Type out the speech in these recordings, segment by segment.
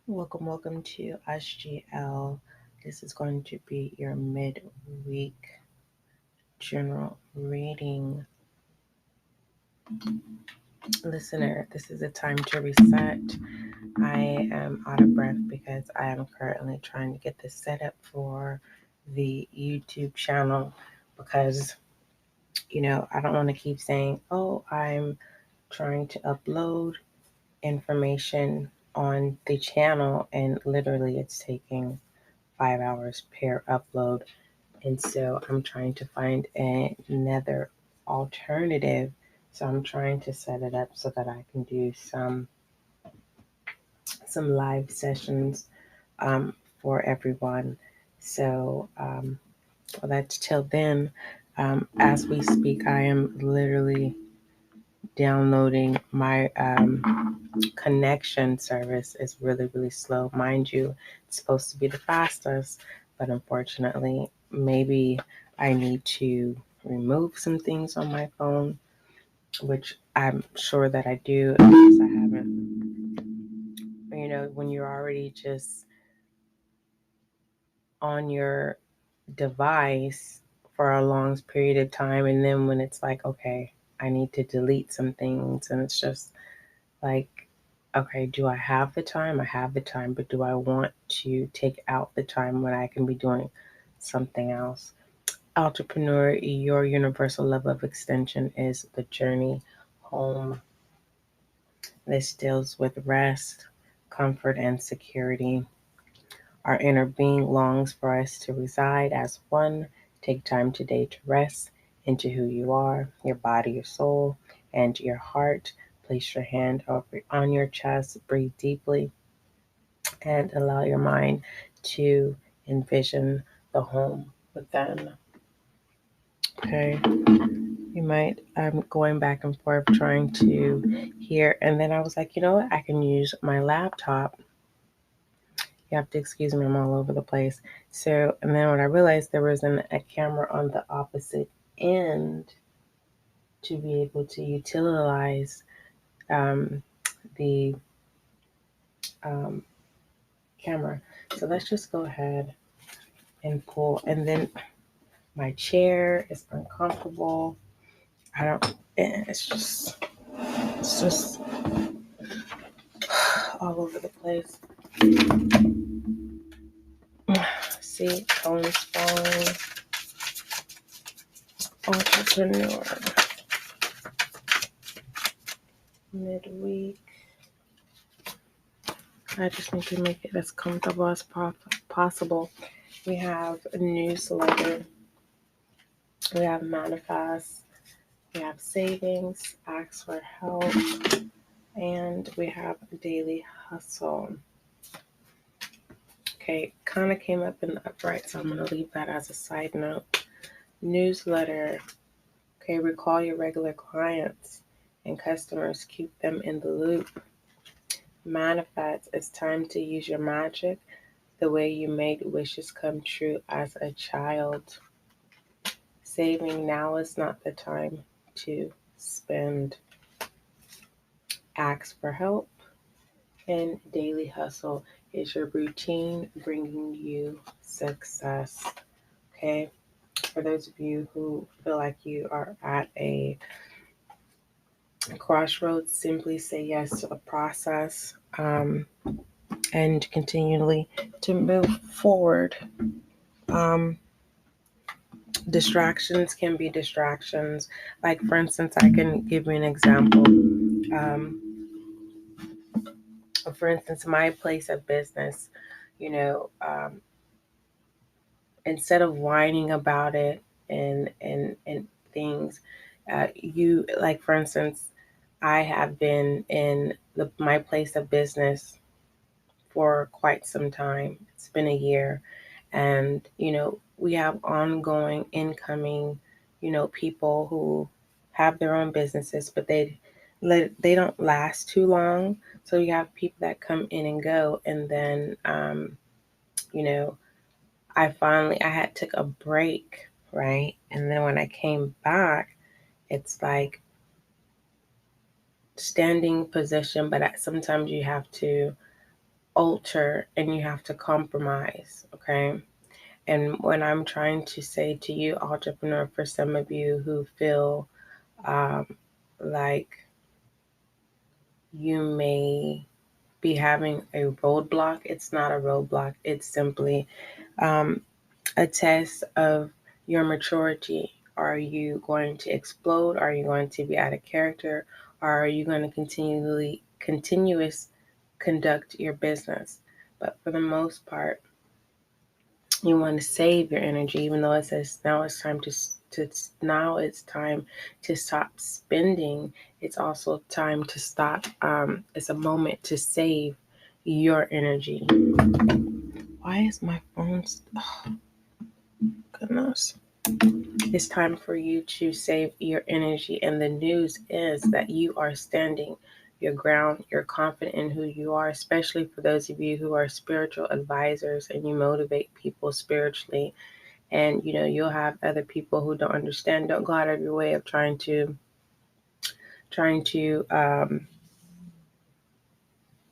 Welcome to SGL. This is going to be your midweek general reading. Listener, this is a time to reset. I am out of breath because I am currently trying to get this set up for the YouTube channel because, I don't want to keep saying, oh, I'm trying to upload information on the channel, and literally it's taking 5 hours per upload. And so I'm trying to find another alternative. So I'm trying to set it up so that I can do some live sessions um, for everyone. So that's till then. As we speak, I am literally downloading my connection service is really slow. Mind you, it's supposed to be the fastest, but unfortunately, maybe I need to remove some things on my phone, which I'm sure that I do, because I haven't. When you're already just on your device for a long period of time, and then when it's like, okay, I need to delete some things, and it's just like, okay, do I have the time? I have the time, but do I want to take out the time when I can be doing something else? Entrepreneur, your universal level of extension is the journey home. This deals with rest, comfort, and security. Our inner being longs for us to reside as one. Take time today to rest into who you are, your body, your soul, and your heart. Place your hand on your chest, breathe deeply, and allow your mind to envision the home within. Okay, you might, I'm going back and forth trying to hear, and then I was like, you know what, I can use my laptop. You have to excuse me, I'm all over the place. So, and then when I realized there was a camera on the opposite end to be able to utilize um, the um, camera. So let's just go ahead and pull. And then my chair is uncomfortable. I don't. It's just all over the place. See, phone's falling. Entrepreneur midweek. I just need to make it as comfortable as possible. We have a newsletter. We have manifest. We have savings. Ask for help. And we have daily hustle. Okay, kind of came up in the upright, so I'm going to leave that as a side note. Newsletter. Okay, recall your regular clients and customers, keep them in the loop. Manifest. It's time to use your magic the way you made wishes come true as a child. Saving. Now is not the time to spend. Ask for help. And daily hustle is your routine bringing you success. Okay, for those of you who feel like you are at a crossroads, simply say yes to the process, and continually to move forward. Um, Distractions can be distractions. Like, for instance, I can give you an example. Um, for instance, my place of business, you know, instead of whining about it and things, you, like, for instance, I have been in my place of business for quite some time. It's been a year, and we have ongoing incoming, people who have their own businesses, but they don't last too long. So you have people that come in and go, and then you know I had took a break, right? And then when I came back, it's like standing position, but sometimes you have to alter and you have to compromise, okay? And when I'm trying to say to you, entrepreneur, for some of you who feel like you may be having a roadblock, it's not a roadblock. It's simply a test of your maturity. Are you going to explode? Are you going to be out of character? Or are you going to continuous conduct your business? But for the most part, you want to save your energy, even though it says now it's time to stop spending. It's also time to stop. It's a moment to save your energy. Why is my phone? Oh, goodness. It's time for you to save your energy. And the news is that you are standing your ground. You're confident in who you are, especially for those of you who are spiritual advisors and you motivate people spiritually. And, you'll have other people who don't understand. Don't go out of your way of trying to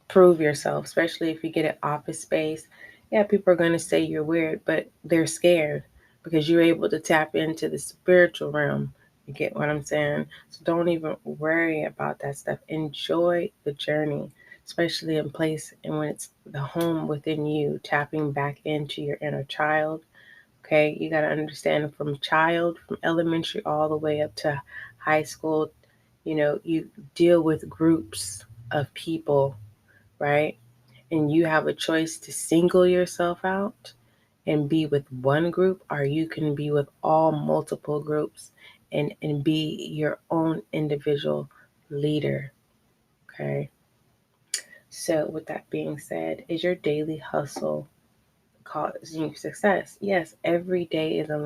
prove yourself, especially if you get an office space. Yeah, people are going to say you're weird, but they're scared because you're able to tap into the spiritual realm. You get what I'm saying? So don't even worry about that stuff. Enjoy the journey, especially in place and when it's the home within you, tapping back into your inner child. Okay, you got to understand from elementary all the way up to high school, you deal with groups of people, right? And you have a choice to single yourself out and be with one group, or you can be with all multiple groups and be your own individual leader. Okay. So, with that being said, is your daily hustle causing success? Yes, every day is a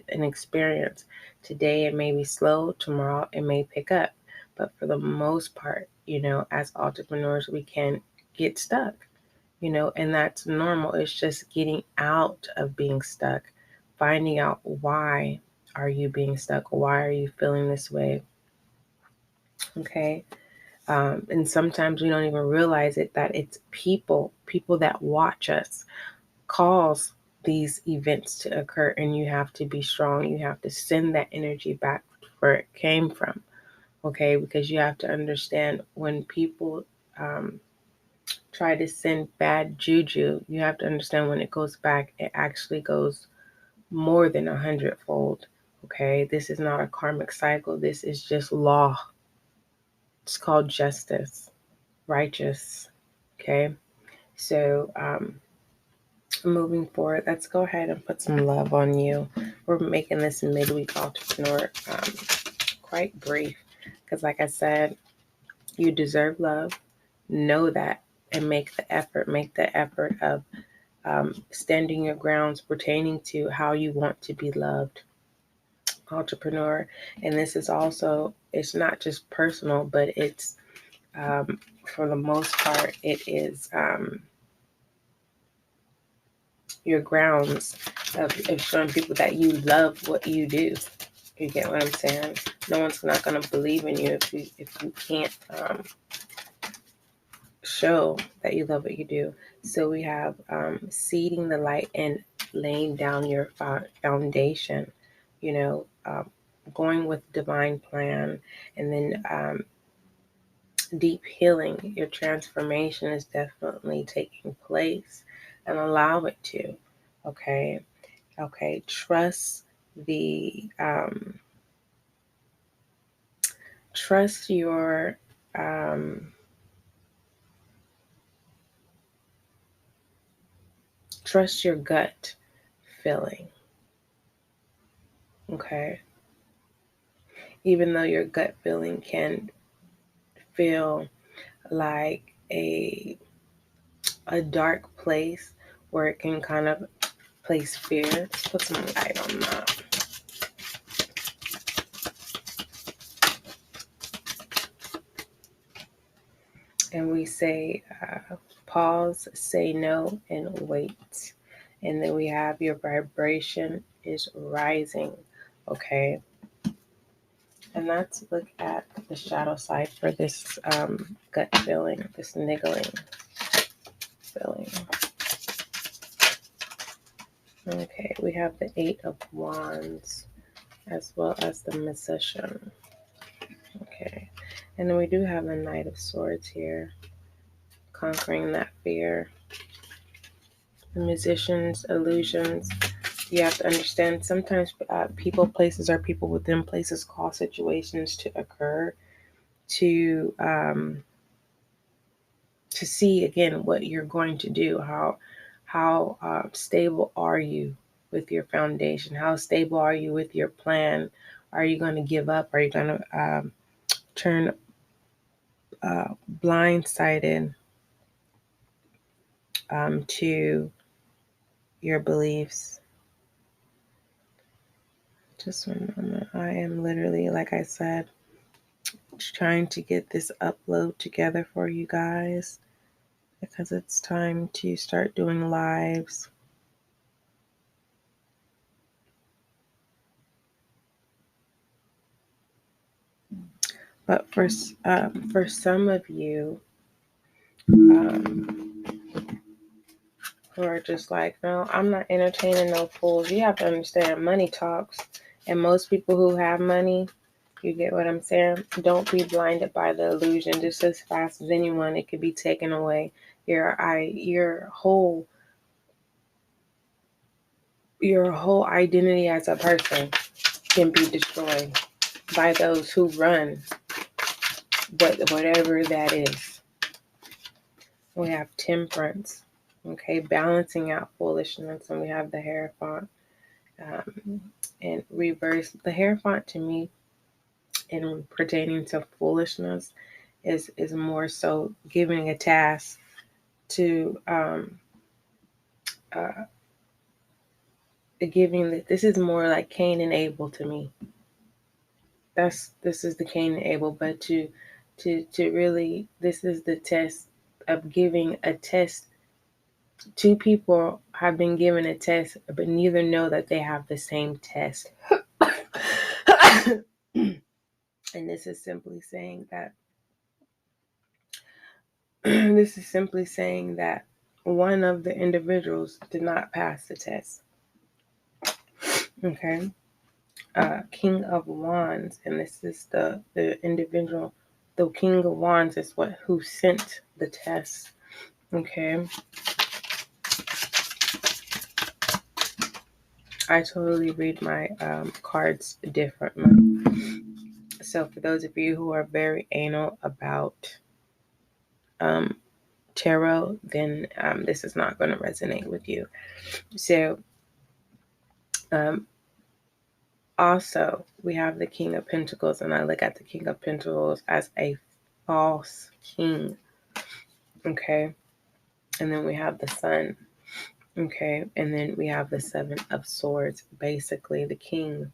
an experience. Today it may be slow, tomorrow it may pick up. But for the most part, as entrepreneurs, we can get stuck, and that's normal. It's just getting out of being stuck, finding out why are you being stuck? Why are you feeling this way? Okay. And sometimes we don't even realize it, that it's people that watch us cause these events to occur, and you have to be strong. You have to send that energy back where it came from, okay? Because you have to understand when people try to send bad juju, you have to understand when it goes back, it actually goes more than 100-fold, okay? This is not a karmic cycle. This is just law. It's called justice, righteous, okay? So, moving forward, let's go ahead and put some love on you. We're making this midweek entrepreneur quite brief because, like I said, you deserve love. Know that and make the effort. Make the effort of standing your grounds pertaining to how you want to be loved, entrepreneur. And this is also, it's not just personal, but it's for the most part, it is your grounds of showing people that you love what you do. You get what I'm saying? No one's not going to believe in you if you can't show that you love what you do. So we have seeding the light and laying down your foundation. Going with divine plan, and then deep healing. Your transformation is definitely taking place, and allow it to. Okay. Okay, the trust your trust your gut feeling. Okay, even though your gut feeling can feel like a dark place where it can kind of place fear. Let's put some light on that. And we say pause, say no, and wait. And then we have your vibration is rising. Okay. And let's look at the shadow side for this gut feeling, this niggling. feeling. Okay, we have the Eight of Wands as well as the Magician. Okay, and then we do have the Knight of Swords here, conquering that fear. The Musicians, illusions. You have to understand sometimes people, places, or people within places cause situations to occur to see again what you're going to do. How stable are you with your foundation? How stable are you with your plan? Are you going to give up? Are you going to turn blindsided to your beliefs? Just one moment. I am literally, like I said, trying to get this upload together for you guys because it's time to start doing lives. But for some of you who are just like, no, I'm not entertaining no fools. You have to understand, money talks. And most people who have money, you get what I'm saying? Don't be blinded by the illusion. Just as fast as anyone, it could be taken away. Your whole identity as a person can be destroyed by those who run whatever that is. We have temperance, okay, balancing out foolishness, and we have the Hierophant. And reverse, the Hierophant to me, in pertaining to foolishness, is more so giving a task to giving that. This is more like Cain and Abel to me. This is the Cain and Abel, but to really, this is the test of giving a test. Two people have been given a test, but neither know that they have the same test. And this is simply saying that one of the individuals did not pass the test. Okay. King of Wands, and this is the individual. The King of Wands is who sent the test. Okay. I totally read my cards differently. So for those of you who are very anal about tarot, then this is not going to resonate with you. So also we have the King of Pentacles, and I look at the King of Pentacles as a false king. Okay. And then we have the Sun. Okay. And then we have the Seven of Swords. Basically, the king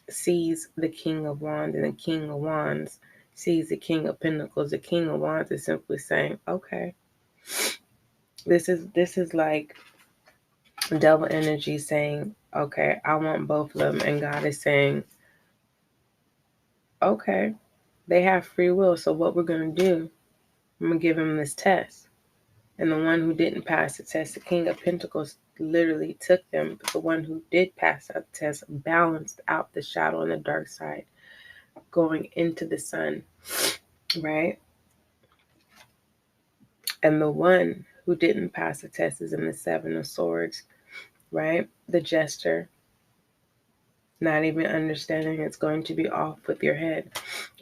sees the King of Wands, and the King of Wands sees the King of Pentacles. The King of Wands is simply saying, okay, this is like devil energy saying, okay, I want both of them. And God is saying, okay, they have free will. So what we're going to do, I'm going to give them this test. And the one who didn't pass the test, the King of Pentacles, literally took them. But the one who did pass that test balanced out the shadow and the dark side, going into the sun, right? And the one who didn't pass the test is in the Seven of Swords, right? The jester, not even understanding it's going to be off with your head.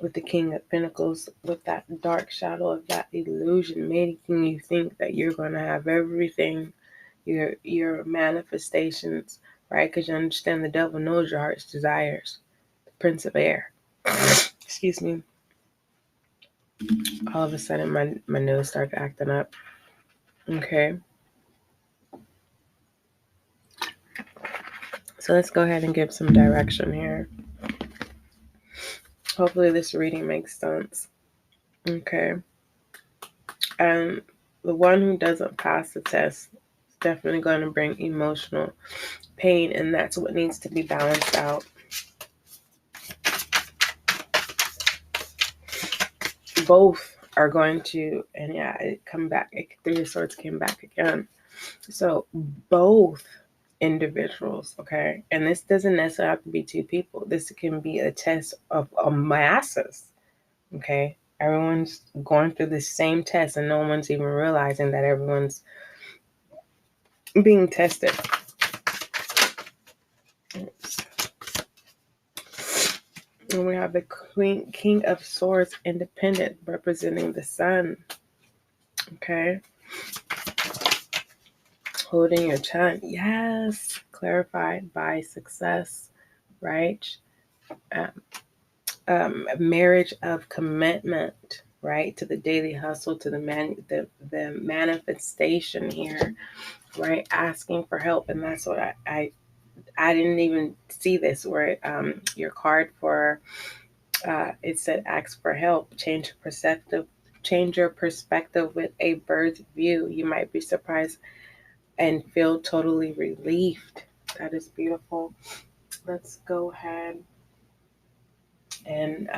With the King of Pentacles, with that dark shadow of that illusion, making you think that you're going to have everything, your manifestations, right? Because you understand the devil knows your heart's desires. The Prince of Air. Excuse me. All of a sudden, my nose started acting up. Okay. So let's go ahead and give some direction here. Hopefully this reading makes sense. Okay. And the one who doesn't pass the test is definitely going to bring emotional pain, and that's what needs to be balanced out. Both are going to, and yeah, it come back. Three of Swords came back again. So both individuals, okay, and this doesn't necessarily have to be two people. This can be a test of masses, okay. Everyone's going through the same test, and no one's even realizing that everyone's being tested. And we have the King of Swords, independent, representing the sun. Okay. Holding your tongue. Yes. Clarified by success, right? Marriage of commitment, right? To the daily hustle, to the manifestation here, right? Asking for help. And that's what I didn't even see this where your card for it said ask for help, change your perspective with a bird's view. You might be surprised and feel totally relieved. That is beautiful. Let's go ahead and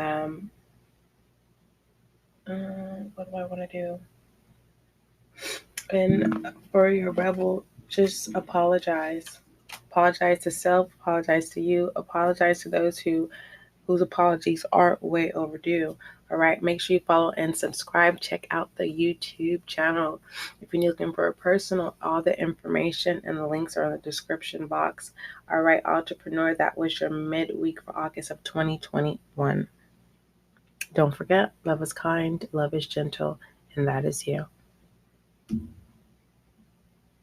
what do I want to do? And for your rebel, just apologize. Apologize to self, apologize to you, apologize to those whose apologies are way overdue. All right, make sure you follow and subscribe. Check out the YouTube channel. If you're looking for a personal, all the information and the links are in the description box. All right, entrepreneur, that was your midweek for August of 2021. Don't forget, love is kind, love is gentle, and that is you.